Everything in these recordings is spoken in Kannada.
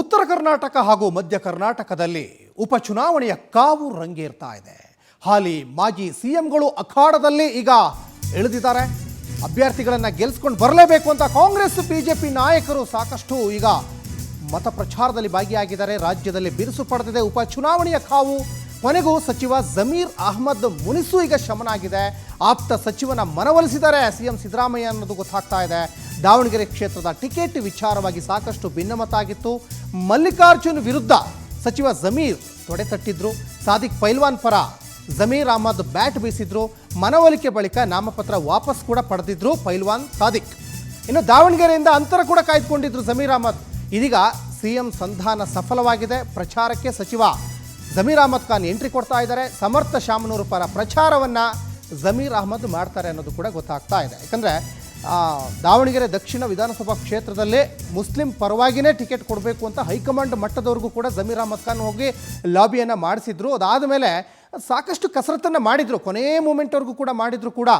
ಉತ್ತರ ಕರ್ನಾಟಕ ಹಾಗೂ ಮಧ್ಯ ಕರ್ನಾಟಕದಲ್ಲಿ ಉಪಚುನಾವಣೆಯ ಕಾವು ರಂಗೇರ್ತಾ ಇದೆ. ಹಾಲಿ ಮಾಜಿ ಸಿಎಂಗಳು ಅಖಾಡದಲ್ಲಿ ಈಗ ಇಳಿದಿದ್ದಾರೆ. ಅಭ್ಯರ್ಥಿಗಳನ್ನು ಗೆಲ್ಲಿಸ್ಕೊಂಡು ಬರಲೇಬೇಕು ಅಂತ ಕಾಂಗ್ರೆಸ್ ಬಿಜೆಪಿ ನಾಯಕರು ಸಾಕಷ್ಟು ಈಗ ಮತ ಪ್ರಚಾರದಲ್ಲಿ ಭಾಗಿಯಾಗಿದ್ದಾರೆ. ರಾಜ್ಯದಲ್ಲಿ ಬಿರುಸು ಪಡೆದಿದೆ ಉಪಚುನಾವಣೆಯ ಕಾವು. ಕೊನೆಗೂ ಸಚಿವ ಜಮೀರ್ ಅಹ್ಮದ್ ಮುನಿಸು ಈಗ ಶಮನ ಆಗಿದೆ. ಆಪ್ತ ಸಚಿವನ ಮನವೊಲಿಸಿದ್ದಾರೆ ಸಿಎಂ ಸಿದ್ದರಾಮಯ್ಯ ಅನ್ನೋದು ಗೊತ್ತಾಗ್ತಾ ಇದೆ. ದಾವಣಗೆರೆ ಕ್ಷೇತ್ರದ ಟಿಕೆಟ್ ವಿಚಾರವಾಗಿ ಸಾಕಷ್ಟು ಭಿನ್ನಮತ ಆಗಿತ್ತು. ಮಲ್ಲಿಕಾರ್ಜುನ್ ವಿರುದ್ಧ ಸಚಿವ ಜಮೀರ್ ತೊಡೆ ತಟ್ಟಿದ್ರು. ಸಾದಿಕ್ ಪೈಲ್ವಾನ್ ಪರ ಜಮೀರ್ ಅಹ್ಮದ್ ಬ್ಯಾಟ್ ಬೀಸಿದ್ರು. ಮನವೊಲಿಕೆ ಬಳಿಕ ನಾಮಪತ್ರ ವಾಪಸ್ ಕೂಡ ಪಡೆದಿದ್ರು ಪೈಲ್ವಾನ್ ಸಾದಿಕ್. ಇನ್ನು ದಾವಣಗೆರೆಯಿಂದ ಅಂತರ ಕೂಡ ಕಾಯ್ದುಕೊಂಡಿದ್ರು ಜಮೀರ್ ಅಹ್ಮದ್. ಇದೀಗ ಸಿಎಂ ಸಂಧಾನ ಸಫಲವಾಗಿದೆ. ಪ್ರಚಾರಕ್ಕೆ ಸಚಿವ ಜಮೀರ್ ಅಹ್ಮದ್ ಖಾನ್ ಎಂಟ್ರಿ ಕೊಡ್ತಾ ಇದ್ದಾರೆ. ಸಮರ್ಥ ಶಾಮನೂರು ಪರ ಪ್ರಚಾರವನ್ನು ಜಮೀರ್ ಅಹ್ಮದ್ ಮಾಡ್ತಾರೆ ಅನ್ನೋದು ಕೂಡ ಗೊತ್ತಾಗ್ತಾ ಇದೆ. ಯಾಕಂದರೆ ದಾವಣಗೆರೆ ದಕ್ಷಿಣ ವಿಧಾನಸಭಾ ಕ್ಷೇತ್ರದಲ್ಲೇ ಮುಸ್ಲಿಂ ಪರವಾಗಿಯೇ ಟಿಕೆಟ್ ಕೊಡಬೇಕು ಅಂತ ಹೈಕಮಾಂಡ್ ಮಟ್ಟದವರೆಗೂ ಕೂಡ ಜಮೀರ್ ಅಹ್ಮದ್ ಖಾನ್ ಹೋಗಿ ಲಾಬಿಯನ್ನು ಮಾಡಿಸಿದ್ರು. ಅದಾದ ಮೇಲೆ ಸಾಕಷ್ಟು ಕಸರತ್ತನ್ನು ಮಾಡಿದರು. ಕೊನೆಯ ಮೂಮೆಂಟ್ವರೆಗೂ ಕೂಡ ಮಾಡಿದ್ರು ಕೂಡ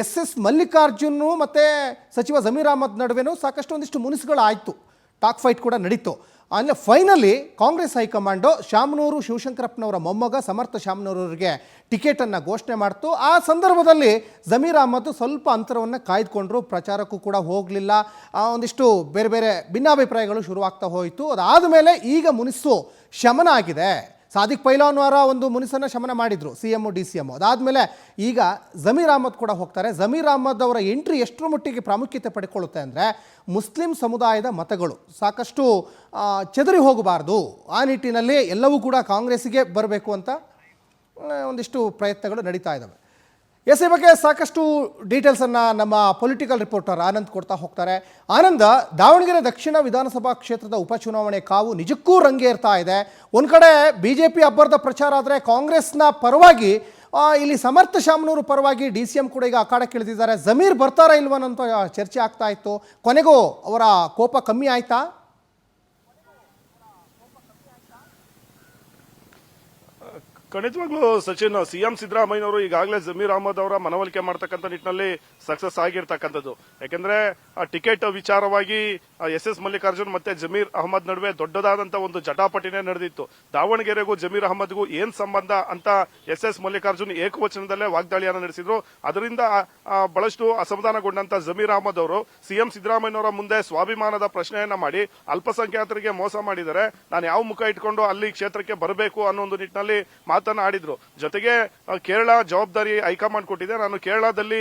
ಎಸ್ ಮಲ್ಲಿಕಾರ್ಜುನ್ ಮತ್ತು ಸಚಿವ ಜಮೀರ್ ಅಹ್ಮದ್ ನಡುವೆನೂ ಸಾಕಷ್ಟು ಒಂದಿಷ್ಟು ಮುನಿಸುಗಳಾಯಿತು. ಟಾಕ್ ಫೈಟ್ ಕೂಡ ನಡೀತು. ಅಂದರೆ ಫೈನಲಿ ಕಾಂಗ್ರೆಸ್ ಹೈಕಮಾಂಡು ಶಾಮನೂರು ಶಿವಶಂಕರಪ್ಪನವರ ಮೊಮ್ಮಗ ಸಮರ್ಥ ಶಾಮನೂರವರಿಗೆ ಟಿಕೆಟನ್ನು ಘೋಷಣೆ ಮಾಡ್ತು. ಆ ಸಂದರ್ಭದಲ್ಲಿ ಜಮೀರ್ ಅಹ್ಮದ್ ಸ್ವಲ್ಪ ಅಂತರವನ್ನು ಕಾಯ್ದುಕೊಂಡ್ರು. ಪ್ರಚಾರಕ್ಕೂ ಕೂಡ ಹೋಗಲಿಲ್ಲ. ಒಂದಿಷ್ಟು ಬೇರೆ ಬೇರೆ ಭಿನ್ನಾಭಿಪ್ರಾಯಗಳು ಶುರುವಾಗ್ತಾ ಹೋಯಿತು. ಅದಾದ ಮೇಲೆ ಈಗ ಮುನಿಸು ಶಮನ ಆಗಿದೆ. ಸಾದಿಕ್ ಪೈಲ್ವಾನ್ ಅವರ ಒಂದು ಮುನಿಸನ್ನು ಶಮನ ಮಾಡಿದರು C M D C M. ಅದಾದಮೇಲೆ ಈಗ ಜಮೀರ್ ಅಹ್ಮದ್ ಕೂಡ ಹೋಗ್ತಾರೆ. ಜಮೀರ್ ಅಹ್ಮದ್ ಅವರ ಎಂಟ್ರಿ ಎಷ್ಟರ ಮಟ್ಟಿಗೆ ಪ್ರಾಮುಖ್ಯತೆ ಪಡ್ಕೊಳ್ಳುತ್ತೆ ಅಂದರೆ ಮುಸ್ಲಿಂ ಸಮುದಾಯದ ಮತಗಳು ಸಾಕಷ್ಟು ಚೆದರಿ ಹೋಗಬಾರ್ದು, ಆ ನಿಟ್ಟಿನಲ್ಲಿ ಎಲ್ಲವೂ ಕೂಡ ಕಾಂಗ್ರೆಸ್ಸಿಗೆ ಬರಬೇಕು ಅಂತ ಒಂದಿಷ್ಟು ಪ್ರಯತ್ನಗಳು ನಡೀತಾ ಇದ್ದಾವೆ. ಈ ಬಗ್ಗೆ ಸಾಕಷ್ಟು ಡೀಟೇಲ್ಸನ್ನು ನಮ್ಮ ಪೊಲಿಟಿಕಲ್ ರಿಪೋರ್ಟರ್ ಆನಂದ್ ಕೊಡ್ತಾ ಹೋಗ್ತಾರೆ. ಆನಂದ, ದಾವಣಗೆರೆ ದಕ್ಷಿಣ ವಿಧಾನಸಭಾ ಕ್ಷೇತ್ರದ ಉಪಚುನಾವಣೆ ಕಾವು ನಿಜಕ್ಕೂ ರಂಗೇರ್ತಾ ಇದೆ. ಒಂದು ಕಡೆ BJP ಅಬ್ಬರದ ಪ್ರಚಾರ ಆದರೆ ಕಾಂಗ್ರೆಸ್ನ ಪರವಾಗಿ ಇಲ್ಲಿ ಸಮರ್ಥ ಶಾಮನೂರು ಪರವಾಗಿ DCM ಕೂಡ ಈಗ ಅಖಾಡಕ್ಕೆ ಇಳಿದಿದ್ದಾರೆ. ಜಮೀರ್ ಬರ್ತಾರಾ ಇಲ್ವನ್ನಂತ ಚರ್ಚೆ ಆಗ್ತಾ ಇತ್ತು. ಕೊನೆಗೂ ಅವರ ಕೋಪ ಕಮ್ಮಿ ಆಯ್ತಾ? ಖಂಡಿತವಾಗ್ಲೂ ಸಚಿನ್, ಸಿಎಂ ಸಿದ್ದರಾಮಯ್ಯನವರು ಈಗಾಗಲೇ ಜಮೀರ್ ಅಹ್ಮದ್ ಅವರ ಮನವೊಲಿಕೆ ಮಾಡ್ತಕ್ಕಂಥ ನಿಟ್ಟಿನಲ್ಲಿ ಸಕ್ಸಸ್ ಆಗಿರ್ತಕ್ಕಂಥದ್ದು. ಯಾಕೆಂದ್ರೆ ಟಿಕೆಟ್ ವಿಚಾರವಾಗಿ ಎಸ್ ಮಲ್ಲಿಕಾರ್ಜುನ್ ಮತ್ತೆ ಜಮೀರ್ ಅಹ್ಮದ್ ನಡುವೆ ದೊಡ್ಡದಾದಂತ ಒಂದು ಜಟಾಪಟಿನೇ ನಡೆದಿತ್ತು. ದಾವಣಗೆರೆಗೂ ಜಮೀರ್ ಅಹ್ಮದ್ಗೂ ಏನ್ ಸಂಬಂಧ ಅಂತ ಎಸ್ ಮಲ್ಲಿಕಾರ್ಜುನ್ ಏಕವಚನದಲ್ಲೇ ವಾಗ್ದಾಳಿಯನ್ನು ನಡೆಸಿದ್ರು. ಅದರಿಂದ ಬಹಳಷ್ಟು ಅಸಮಾಧಾನಗೊಂಡಂತ ಜಮೀರ್ ಅಹ್ಮದ್ ಅವರು ಸಿಎಂ ಸಿದ್ದರಾಮಯ್ಯನವರ ಮುಂದೆ ಸ್ವಾಭಿಮಾನದ ಪ್ರಶ್ನೆಯನ್ನ ಮಾಡಿ ಅಲ್ಪಸಂಖ್ಯಾತರಿಗೆ ಮೋಸ ಮಾಡಿದರೆ ನಾನು ಯಾವ ಮುಖ ಇಟ್ಕೊಂಡು ಅಲ್ಲಿ ಕ್ಷೇತ್ರಕ್ಕೆ ಬರಬೇಕು ಅನ್ನೋ ಒಂದು ನಿಟ್ಟಿನಲ್ಲಿ ಮಾತನಾಡಿದ್ರು. ಜೊತೆಗೆ ಕೇರಳ ಜವಾಬ್ದಾರಿ ಹೈಕಮಾಂಡ್ ಕೊಟ್ಟಿದೆ, ನಾನು ಕೇರಳದಲ್ಲಿ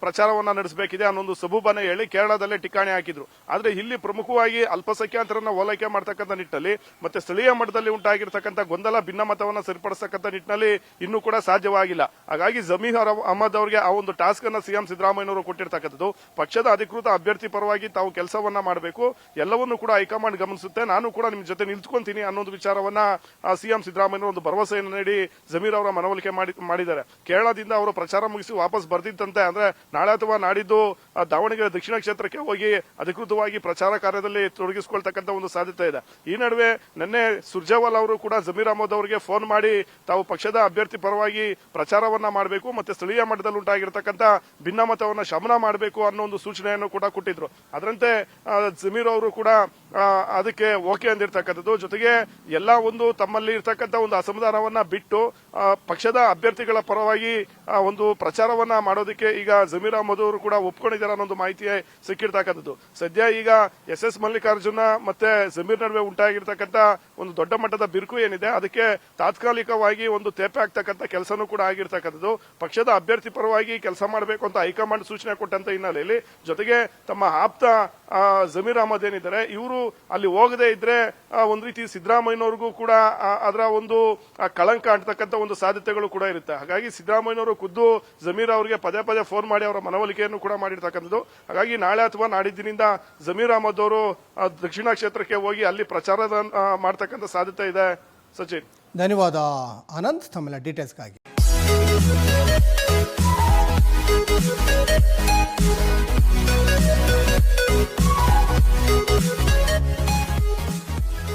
ಪ್ರಚಾರವನ್ನ ನಡೆಸಬೇಕಿದೆ ಅನ್ನೊಂದು ಸಬೂಬನ್ನ ಹೇಳಿ ಕೇರಳದಲ್ಲೇ ಠಿಕಾಣಿ ಹಾಕಿದ್ರು. ಆದ್ರೆ ಇಲ್ಲಿ ಪ್ರಮುಖವಾಗಿ ಅಲ್ಪಸಂಖ್ಯಾತರನ್ನ ಓಲೈಕೆ ಮಾಡ್ತಕ್ಕಂಥ ನಿಟ್ಟಿನಲ್ಲಿ ಮತ್ತೆ ಸ್ಥಳೀಯ ಮಟ್ಟದಲ್ಲಿ ಉಂಟಾಗಿರ್ತಕ್ಕಂಥ ಗೊಂದಲ ಭಿನ್ನಮತವನ್ನ ಸರಿಪಡಿಸತಕ್ಕಂಥ ನಿಟ್ಟಿನಲ್ಲಿ ಇನ್ನೂ ಕೂಡ ಸಾಧ್ಯವಾಗಿಲ್ಲ. ಹಾಗಾಗಿ ಜಮೀರ್ ಅಹ್ಮದ್ ಅವರಿಗೆ ಆ ಒಂದು ಟಾಸ್ಕ್ ಅನ್ನ ಸಿಎಂ ಸಿದ್ದರಾಮಯ್ಯನವರು ಕೊಟ್ಟಿರ್ತಕ್ಕಂಥದ್ದು. ಪಕ್ಷದ ಅಧಿಕೃತ ಅಭ್ಯರ್ಥಿ ಪರವಾಗಿ ತಾವು ಕೆಲಸವನ್ನ ಮಾಡಬೇಕು, ಎಲ್ಲವನ್ನೂ ಕೂಡ ಹೈಕಮಾಂಡ್ ಗಮನಿಸುತ್ತೆ, ನಾನು ಕೂಡ ನಿಮ್ ಜೊತೆ ನಿಲ್ತ್ಕೊಂತೀನಿ ಅನ್ನೋದು ವಿಚಾರವನ್ನ ಸಿಎಂ ಸಿದ್ದರಾಮಯ್ಯನವರು ಒಂದು ಭರವಸೆಯನ್ನು ನೀಡಿ ಜಮೀರ್ ಅವರ ಮನವೊಲಿಕೆ ಮಾಡಿದ್ದಾರೆ. ಕೇರಳದಿಂದ ಅವರು ಪ್ರಚಾರ ಮುಗಿಸಿ ವಾಪಸ್ ಬರ್ದಿತ್ತಂತೆ. ಅಂದ್ರೆ ನಾಳೆ ಅಥವಾ ನಾಡಿದ್ದು ದಾವಣಗೆರೆ ದಕ್ಷಿಣ ಕ್ಷೇತ್ರಕ್ಕೆ ಹೋಗಿ ಅಧಿಕೃತವಾಗಿ ಪ್ರಚಾರ ಕಾರ್ಯದಲ್ಲಿ ತೊಡಗಿಸಿಕೊಳ್ತಕ್ಕಂಥ ಒಂದು ಸಾಧ್ಯತೆ ಇದೆ. ಈ ನಡುವೆ ನಿನ್ನೆ ಸುರ್ಜೇವಾಲಾ ಅವರು ಕೂಡ ಜಮೀರ್ ಅಹ್ಮದ್ ಅವರಿಗೆ ಫೋನ್ ಮಾಡಿ ತಾವು ಪಕ್ಷದ ಅಭ್ಯರ್ಥಿ ಪರವಾಗಿ ಪ್ರಚಾರವನ್ನ ಮಾಡಬೇಕು ಮತ್ತೆ ಸ್ಥಳೀಯ ಮಟ್ಟದಲ್ಲಿ ಉಂಟಾಗಿರ್ತಕ್ಕಂಥ ಭಿನ್ನಮತವನ್ನ ಶಮನ ಮಾಡಬೇಕು ಅನ್ನೋ ಒಂದು ಸೂಚನೆಯನ್ನು ಕೂಡ ಕೊಟ್ಟಿದ್ರು. ಅದರಂತೆ ಜಮೀರ್ ಅವರು ಕೂಡ ಅದಕ್ಕೆ ಓಕೆ ಅಂದಿರ್ತಕ್ಕಂಥದ್ದು. ಜೊತೆಗೆ ಎಲ್ಲ ಒಂದು ತಮ್ಮಲ್ಲಿ ಇರ್ತಕ್ಕಂಥ ಒಂದು ಅಸಮಾಧಾನವನ್ನ ಬಿಟ್ಟು ಪಕ್ಷದ ಅಭ್ಯರ್ಥಿಗಳ ಪರವಾಗಿ ಒಂದು ಪ್ರಚಾರವನ್ನ ಮಾಡೋದಕ್ಕೆ ಈಗ ಜಮೀರ್ ಅಹ್ಮದ್ ಅವರು ಕೂಡ ಒಪ್ಕೊಂಡಿದ್ದಾರೆ ಅನ್ನೋ ಮಾಹಿತಿ ಸಿಕ್ಕಿರ್ತಕ್ಕಂಥದ್ದು. ಸದ್ಯ ಈಗ ಎಸ್ ಮಲ್ಲಿಕಾರ್ಜುನ ಮತ್ತೆ ಜಮೀರ್ ನಡುವೆ ಉಂಟಾಗಿರ್ತಕ್ಕಂಥ ಒಂದು ದೊಡ್ಡ ಮಟ್ಟದ ಬಿರುಕು ಏನಿದೆ ಅದಕ್ಕೆ ತಾತ್ಕಾಲಿಕವಾಗಿ ಒಂದು ತೇಪೆ ಆಗ್ತಕ್ಕಂಥ ಕೆಲಸನೂ ಕೂಡ ಆಗಿರ್ತಕ್ಕಂಥದ್ದು. ಪಕ್ಷದ ಅಭ್ಯರ್ಥಿ ಪರವಾಗಿ ಕೆಲಸ ಮಾಡಬೇಕು ಅಂತ ಹೈಕಮಾಂಡ್ ಸೂಚನೆ ಕೊಟ್ಟಂತ ಹಿನ್ನೆಲೆಯಲ್ಲಿ ಜೊತೆಗೆ ತಮ್ಮ ಆಪ್ತ ಜಮೀರ್ ಅಹ್ಮದ್ ಏನಿದ್ದಾರೆ ಇವರು ಅಲ್ಲಿ ಹೋಗದೆ ಇದ್ರೆ ಒಂದು ರೀತಿ ಸಿದ್ದರಾಮಯ್ಯನವ್ರಿಗೂ ಕೂಡ ಅದರ ಒಂದು ಕಳಂಕ ಅಂಟತಕ್ಕಂಥ ಒಂದು ಸಾಧ್ಯತೆಗಳು ಕೂಡ ಇರುತ್ತೆ. ಹಾಗಾಗಿ ಸಿದ್ದರಾಮಯ್ಯನವರು ಖುದ್ದು ಜಮೀರ್ ಅವರಿಗೆ ಪದೇ ಪದೇ ಫೋನ್ ಮಾಡಿ ಅವರ ಮನವೊಲಿಕೆಯನ್ನು ಕೂಡ ಮಾಡಿರ್ತಕ್ಕಂಥದ್ದು. ಹಾಗಾಗಿ ನಾಳೆ ಅಥವಾ ನಾಡಿದ್ದಿನಿಂದ ಜಮೀರ್ ಅಹ್ಮದ್ ಅವರು ದಕ್ಷಿಣ ಕ್ಷೇತ್ರಕ್ಕೆ ಹೋಗಿ ಅಲ್ಲಿ ಪ್ರಚಾರ ಮಾಡ್ತಕ್ಕಂಥ ಸಾಧ್ಯತೆ ಇದೆ. ಸಚಿನ್, ಧನ್ಯವಾದ ಆನಂದ್ ತಮ್ಮೆಲ್ಲ ಡೀಟೇಲ್ಸ್ಗಾಗಿ.